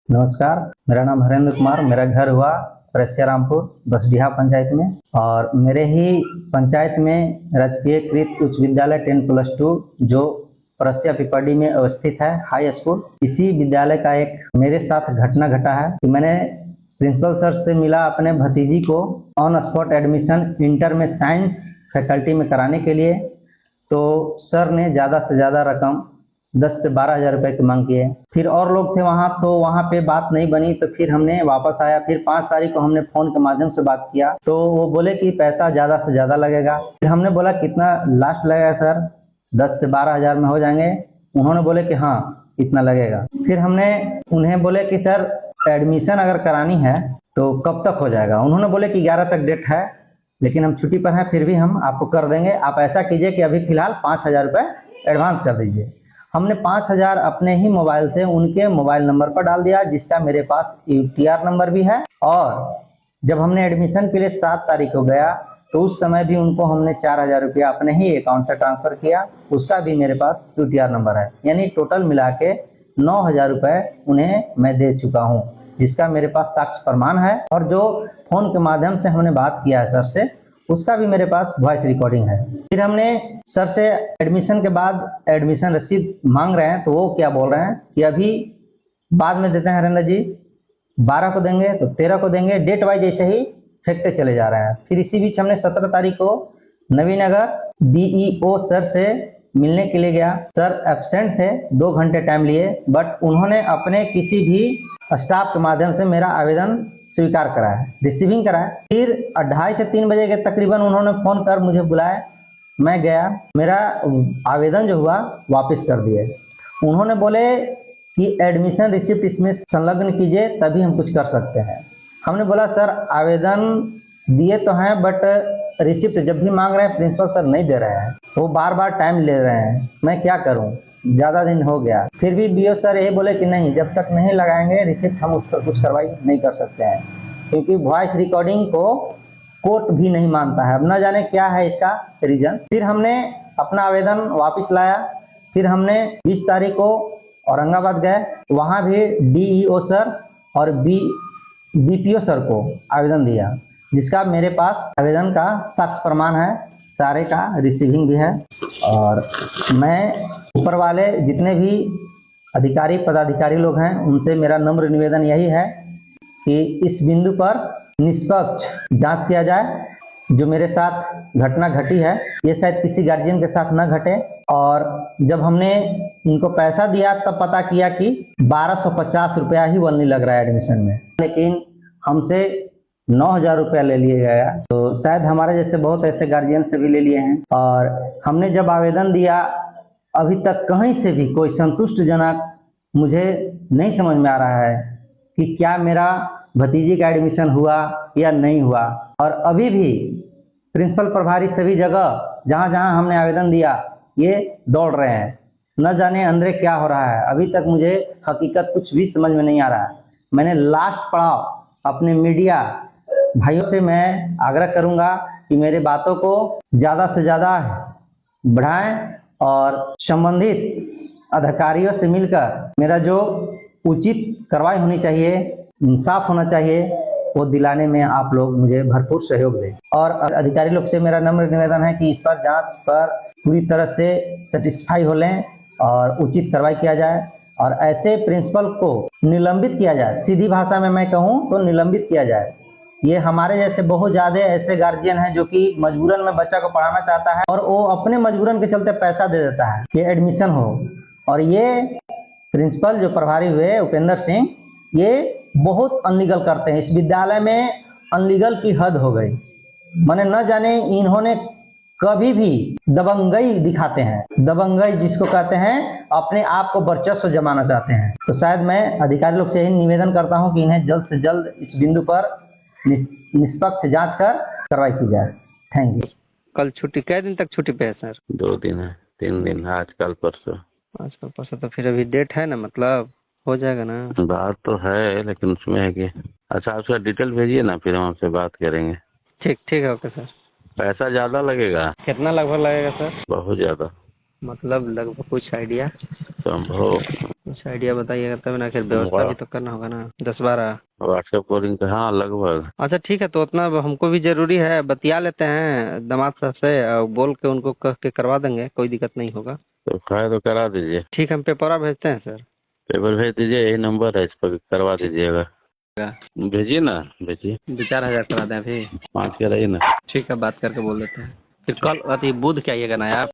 नमस्कार, मेरा नाम हरेंद्र कुमार। मेरा घर हुआ रसिया रामपुर बसडीहा पंचायत में, और मेरे ही पंचायत में राजकीय कृत उच्च विद्यालय 10+2 जो रसिया पिपड़ी में अवस्थित है, हाई स्कूल। इसी विद्यालय का एक मेरे साथ घटना घटा है कि मैंने प्रिंसिपल सर से मिला अपने भतीजी को ऑन स्पॉट एडमिशन इंटर में साइंस फैकल्टी में कराने के लिए। तो सर ने ज़्यादा से ज़्यादा रकम 10 से 12 हज़ार रुपये की मांग किए। फिर और लोग थे वहाँ, तो वहाँ पे बात नहीं बनी, तो फिर हमने वापस आया। फिर 5 तारीख को हमने फ़ोन के माध्यम से बात किया, तो वो बोले कि पैसा ज़्यादा से ज़्यादा लगेगा। फिर हमने बोला कितना लास्ट लगेगा सर? 10 से 12 हज़ार में हो जाएंगे। उन्होंने बोले कि हाँ इतना लगेगा। फिर हमने उन्हें बोले कि सर एडमिशन अगर करानी है तो कब तक हो जाएगा? उन्होंने बोले कि 11 तक डेट है, लेकिन हम छुट्टी पर हैं, फिर भी हम आपको कर देंगे। आप ऐसा कीजिए कि अभी फ़िलहाल 5,000 रुपये एडवांस कर दीजिए। हमने 5,000 अपने ही मोबाइल से उनके मोबाइल नंबर पर डाल दिया, जिसका मेरे पास UTR नंबर भी है। और जब हमने एडमिशन के लिए 7 तारीख को गया, तो उस समय भी उनको हमने 4,000 रुपया अपने ही अकाउंट से ट्रांसफ़र किया, उसका भी मेरे पास UTR नंबर है। यानी टोटल मिला के 9,000 रुपये उन्हें मैं दे चुका हूँ, जिसका मेरे पास साक्ष्य प्रमाण है। और जो फ़ोन के माध्यम से हमने बात किया है सर से, उसका भी मेरे पास वॉइस रिकॉर्डिंग है। फिर हमने सर से एडमिशन के बाद एडमिशन रसीद मांग रहे हैं, तो वो क्या बोल रहे हैं कि अभी बाद में देते हैं हरेंद्र जी, 12 को देंगे तो 13 को देंगे, डेट वाइज ऐसे ही फेंकते चले जा रहे हैं। फिर इसी बीच हमने 17 तारीख को नवीनगर DEO सर से मिलने के लिए गया। सर एब्सेंट थे, 2 घंटे टाइम लिए, बट उन्होंने अपने किसी भी स्टाफ के माध्यम से मेरा आवेदन स्वीकार कराया, रिसीविंग कराया। फिर 2:30 से 3 बजे के तकरीबन उन्होंने फ़ोन कर मुझे बुलाया। मैं गया, मेरा आवेदन जो हुआ वापस कर दिए। उन्होंने बोले कि एडमिशन रिसिप्ट इसमें संलग्न कीजिए, तभी हम कुछ कर सकते हैं। हमने बोला सर आवेदन दिए तो हैं, बट रिसिप्ट जब भी मांग रहे हैं प्रिंसिपल सर नहीं दे रहे हैं, वो बार बार टाइम ले रहे हैं, मैं क्या करूं? ज़्यादा दिन हो गया। फिर भी BO सर यही बोले कि नहीं, जब तक नहीं लगाएंगे रिसिप्ट हम उस पर कुछ कार्रवाई नहीं कर सकते हैं, क्योंकि वॉइस रिकॉर्डिंग को कोर्ट भी नहीं मानता है। अब न जाने क्या है इसका रीजन। फिर हमने अपना आवेदन वापस लाया। फिर हमने 20 तारीख को औरंगाबाद गए, वहाँ भी DEO सर और BPO सर को आवेदन दिया, जिसका मेरे पास आवेदन का साक्ष्य प्रमाण है, सारे का रिसीविंग भी है। और मैं ऊपर वाले जितने भी अधिकारी पदाधिकारी लोग हैं, उनसे मेरा नम्र निवेदन यही है कि इस बिंदु पर निष्पक्ष जांच किया जाए। जो मेरे साथ घटना घटी है, ये शायद किसी गार्जियन के साथ न घटे। और जब हमने इनको पैसा दिया तब पता किया कि 1,250 रुपया ही ओनली लग रहा है एडमिशन में, लेकिन हमसे 9,000 रुपया ले लिया गया। तो शायद हमारे जैसे बहुत ऐसे गार्जियन से भी ले लिए हैं। और हमने जब आवेदन दिया, अभी तक कहीं से भी कोई संतुष्टजनक मुझे नहीं समझ में आ रहा है कि क्या मेरा भतीजी का एडमिशन हुआ या नहीं हुआ। और अभी भी प्रिंसिपल प्रभारी सभी जगह जहाँ जहाँ हमने आवेदन दिया, ये दौड़ रहे हैं, न जाने अंदर क्या हो रहा है। अभी तक मुझे हकीकत कुछ भी समझ में नहीं आ रहा है। मैंने लास्ट पड़ाव अपने मीडिया भाइयों से मैं आग्रह करूँगा कि मेरे बातों को ज़्यादा से ज़्यादा बढ़ाएं और संबंधित अधिकारियों से मिलकर मेरा जो उचित कार्रवाई होनी चाहिए, इंसाफ होना चाहिए, वो दिलाने में आप लोग मुझे भरपूर सहयोग दें। और अधिकारी लोग से मेरा नम्र निवेदन है कि इस पर जांच पर पूरी तरह से सेटिस्फाई हो लें और उचित कार्रवाई किया जाए, और ऐसे प्रिंसिपल को निलंबित किया जाए। सीधी भाषा में मैं कहूँ तो निलंबित किया जाए। ये हमारे जैसे बहुत ज़्यादा ऐसे गार्जियन हैं जो कि मजबूरन में बच्चा को पढ़ाना चाहता है, और वो अपने मजबूरन के चलते पैसा दे देता है कि एडमिशन हो। और ये प्रिंसिपल जो प्रभारी हुए उपेंद्र सिंह, ये बहुत अनलीगल करते हैं। इस विद्यालय में अनलीगल की हद हो गई। मैंने न जाने इन्होंने कभी भी दबंगई दिखाते हैं। दबंगई जिसको कहते हैं, अपने आप को वर्चस्व जमाना चाहते हैं। तो शायद मैं अधिकारी लोग से यही निवेदन करता हूं कि इन्हें जल्द से जल्द इस बिंदु पर निष्पक्ष जांच कर कार्रवाई की जाए। Thank you. कल छुट्टी कै दिन तक छुट्टी पे है सर? 2 दिन है, 3 दिन है, आज कल परसों। आजकल परसों तो फिर अभी डेट है ना, मतलब हो जाएगा ना? बात तो है, लेकिन उसमें है कि अच्छा उसका डिटेल भेजिए ना, फिर हम आपसे बात करेंगे। ठीक है, ओके सर। पैसा ज़्यादा लगेगा? कितना लगभग लगेगा सर? बहुत ज़्यादा। मतलब लगभग कुछ आइडिया संभव कुछ आइडिया बताइएगा तब ना, फिर व्यवस्था भी तो करना होगा ना। 10-12। व्हाट्सएप कॉलिंग का, हाँ लगभग। अच्छा ठीक है, तो उतना हमको भी जरूरी है, बतिया लेते हैं दामाद साहब से और बोल के उनको कह के करवा देंगे, कोई दिक्कत नहीं होगा। तो खाए तो करा दीजिए। ठीक है, हम पेपरा भेजते हैं सर। पेपर भेज दीजिए, यही नंबर है, इस पर करवा दीजिएगा। भेजिए ना, भेजिए। 2-4 हज़ार करा दें अभी। 5 के रहिए ना। ठीक है, बात करके बोल देते हैं। फिर कल अति बुध के आइएगा ना आप।